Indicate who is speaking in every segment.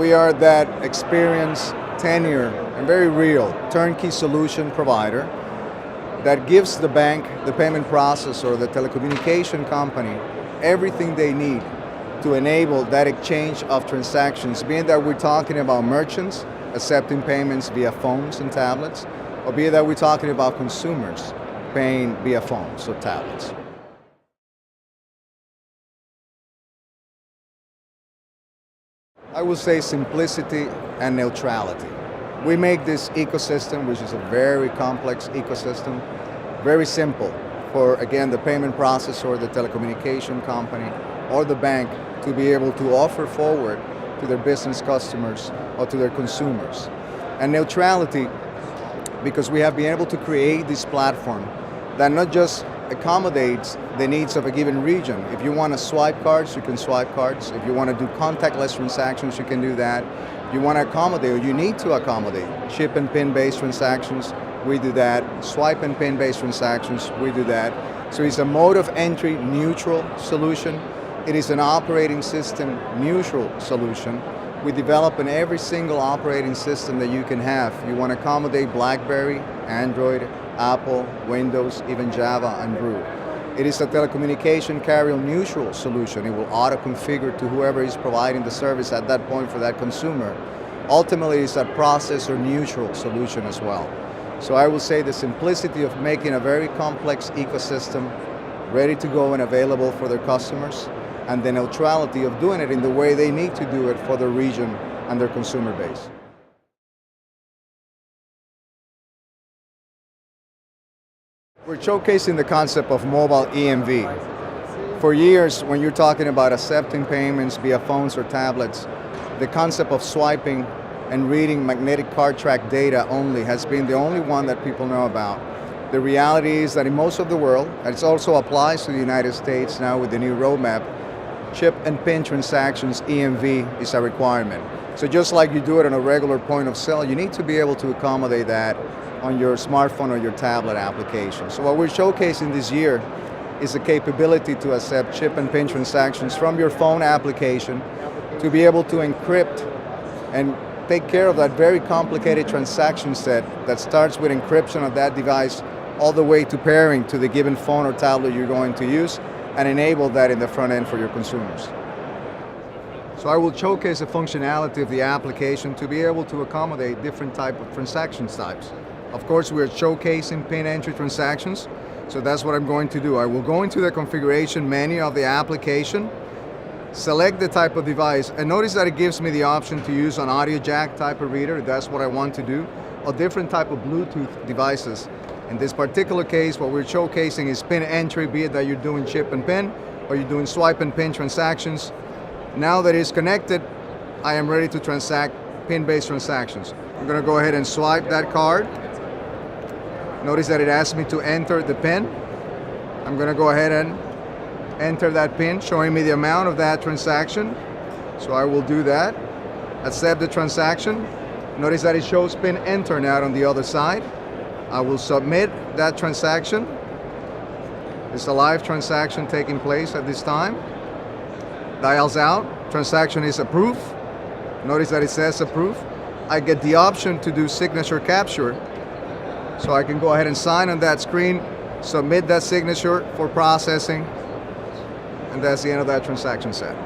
Speaker 1: We are that experienced, tenure, and very real turnkey solution provider that gives the bank, the payment processor, the telecommunication company, everything they need to enable that exchange of transactions, being that we're talking about merchants accepting payments via phones and tablets, or be it that we're talking about consumers paying via phones or tablets. I will say simplicity and neutrality. We make this ecosystem, which is a very complex ecosystem, very simple for, again, the payment processor, the telecommunication company, or the bank to be able to offer forward to their business customers or to their consumers. And neutrality, because we have been able to create this platform that not just accommodates the needs of a given region. If you want to swipe cards, you can swipe cards. If you want to do contactless transactions, you can do that. If you want to accommodate, or you need to accommodate, chip and pin-based transactions, we do that. Swipe and pin-based transactions, we do that. So it's a mode of entry neutral solution. It is an operating system neutral solution. We develop in every single operating system that you can have. You want to accommodate BlackBerry, Android, Apple, Windows, even Java and Brew. It is a telecommunication carrier neutral solution. It will auto-configure to whoever is providing the service at that point for that consumer. Ultimately, it's a processor neutral solution as well. So I will say the simplicity of making a very complex ecosystem ready to go and available for their customers, and the neutrality of doing it in the way they need to do it for their region and their consumer base. We're showcasing the concept of mobile EMV. For years, when you're talking about accepting payments via phones or tablets, the concept of swiping and reading magnetic card track data only has been the only one that people know about. The reality is that in most of the world, and it also applies to the United States now with the new roadmap, chip and pin transactions, EMV, is a requirement. So just like you do it on a regular point of sale, you need to be able to accommodate that on your smartphone or your tablet application. So what we're showcasing this year is the capability to accept chip and pin transactions from your phone application, to be able to encrypt and take care of that very complicated transaction set that starts with encryption of that device all the way to pairing to the given phone or tablet you're going to use, and enable that in the front end for your consumers. So I will showcase the functionality of the application to be able to accommodate different type of transaction types. Of course, we're showcasing pin entry transactions, so that's what I'm going to do. I will go into the configuration menu of the application, select the type of device, and notice that it gives me the option to use an audio jack type of reader, if that's what I want to do, or different type of Bluetooth devices. In this particular case, what we're showcasing is pin entry, be it that you're doing chip and pin, or you're doing swipe and pin transactions. Now that it's connected, I am ready to transact pin-based transactions. I'm going to go ahead and swipe that card. Notice that it asks me to enter the pin. I'm going to go ahead and enter that pin, showing me the amount of that transaction. So I will do that. Accept the transaction. Notice that it shows pin enter now on the other side. I will submit that transaction. It's a live transaction taking place at this time. Dials out, transaction is approved. Notice that it says approved. I get the option to do signature capture. So I can go ahead and sign on that screen, submit that signature for processing, and that's the end of that transaction set.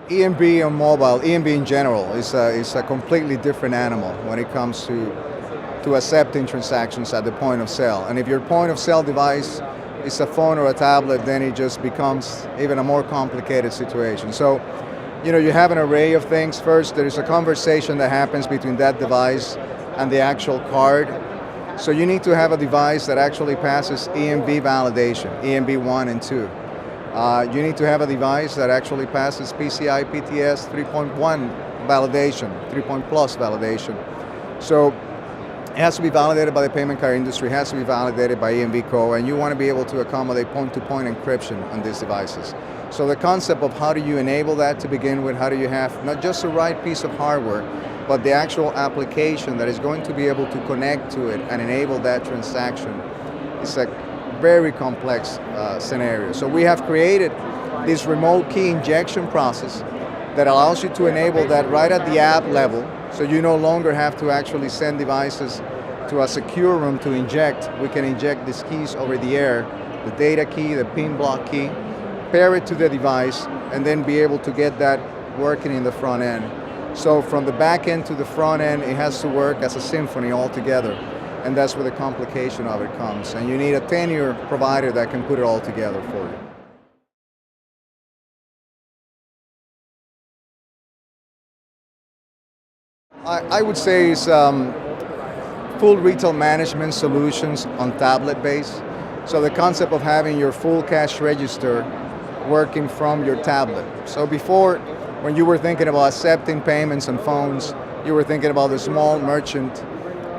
Speaker 1: EMB on mobile, EMB in general, is a completely different animal when it comes to accepting transactions at the point of sale. And if your point of sale device is a phone or a tablet, then it just becomes even a more complicated situation. So, you have an array of things. First, there is a conversation that happens between that device and the actual card. So you need to have a device that actually passes EMV validation, EMV 1 and 2. You need to have a device that actually passes PCI PTS 3.1 validation, 3+ validation. So it has to be validated by the payment card industry, it has to be validated by EMV Co, and you want to be able to accommodate point-to-point encryption on these devices. So the concept of how do you enable that to begin with, how do you have not just the right piece of hardware, but the actual application that is going to be able to connect to it and enable that transaction is a very complex scenarios. So we have created this remote key injection process that allows you to enable that right at the app level, so you no longer have to actually send devices to a secure room to inject. We can inject these keys over the air, the data key, the pin block key, pair it to the device, and then be able to get that working in the front end. So from the back end to the front end, it has to work as a symphony all together. And that's where the complication of it comes. And you need a 10-year provider that can put it all together for you. I would say it's full retail management solutions on tablet base. So the concept of having your full cash register working from your tablet. So before, when you were thinking about accepting payments on phones, you were thinking about the small merchant,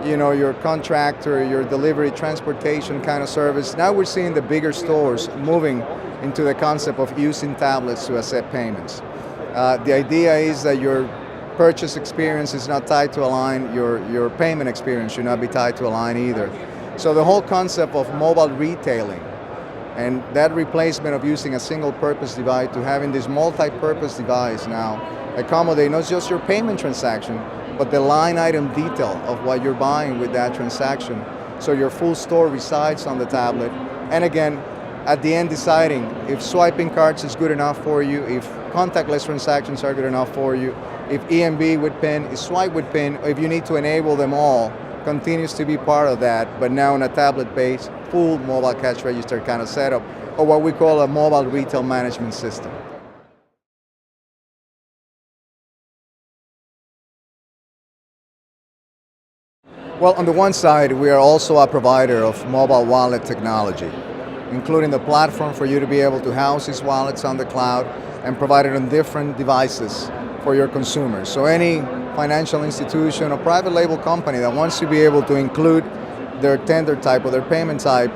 Speaker 1: you know, your contractor, your delivery, transportation kind of service. Now we're seeing the bigger stores moving into the concept of using tablets to accept payments. The idea is that your purchase experience is not tied to a line, your payment experience should not be tied to a line either. So the whole concept of mobile retailing and that replacement of using a single-purpose device to having this multi-purpose device now accommodate not just your payment transaction, but the line item detail of what you're buying with that transaction. So your full store resides on the tablet. And again, at the end deciding if swiping cards is good enough for you, if contactless transactions are good enough for you, if EMV with PIN is swipe with PIN, or if you need to enable them all, continues to be part of that, but now in a tablet-based, full mobile cash register kind of setup, or what we call a mobile retail management system. Well, on the one side, we are also a provider of mobile wallet technology, including the platform for you to be able to house these wallets on the cloud and provide it on different devices for your consumers. So any financial institution or private label company that wants to be able to include their tender type or their payment type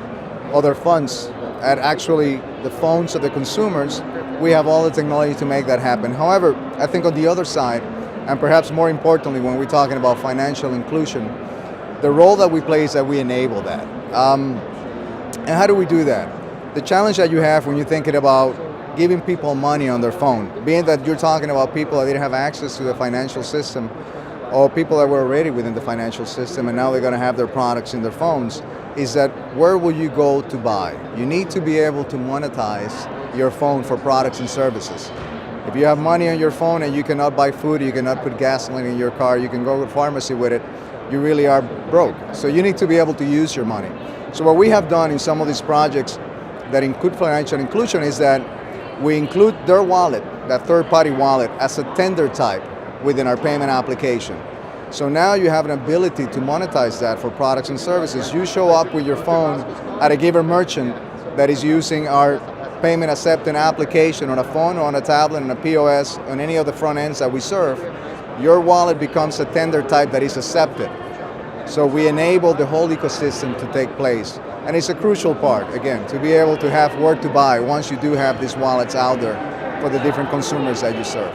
Speaker 1: or their funds at actually the phones of the consumers, we have all the technology to make that happen. However, I think on the other side, and perhaps more importantly when we're talking about financial inclusion, the role that we play is that we enable that. And how do we do that? The challenge that you have when you're thinking about giving people money on their phone, being that you're talking about people that didn't have access to the financial system or people that were already within the financial system and now they're going to have their products in their phones, is that where will you go to buy? You need to be able to monetize your phone for products and services. If you have money on your phone and you cannot buy food, you cannot put gasoline in your car, you can go to the pharmacy with it, you really are broke. So you need to be able to use your money. So what we have done in some of these projects that include financial inclusion is that we include their wallet, that third-party wallet, as a tender type within our payment application. So now you have an ability to monetize that for products and services. You show up with your phone at a given merchant that is using our payment accepting application on a phone or on a tablet, on a POS, on any of the front ends that we serve. Your wallet becomes a tender type that is accepted. So we enable the whole ecosystem to take place. And it's a crucial part, again, to be able to have where to buy once you do have these wallets out there for the different consumers that you serve.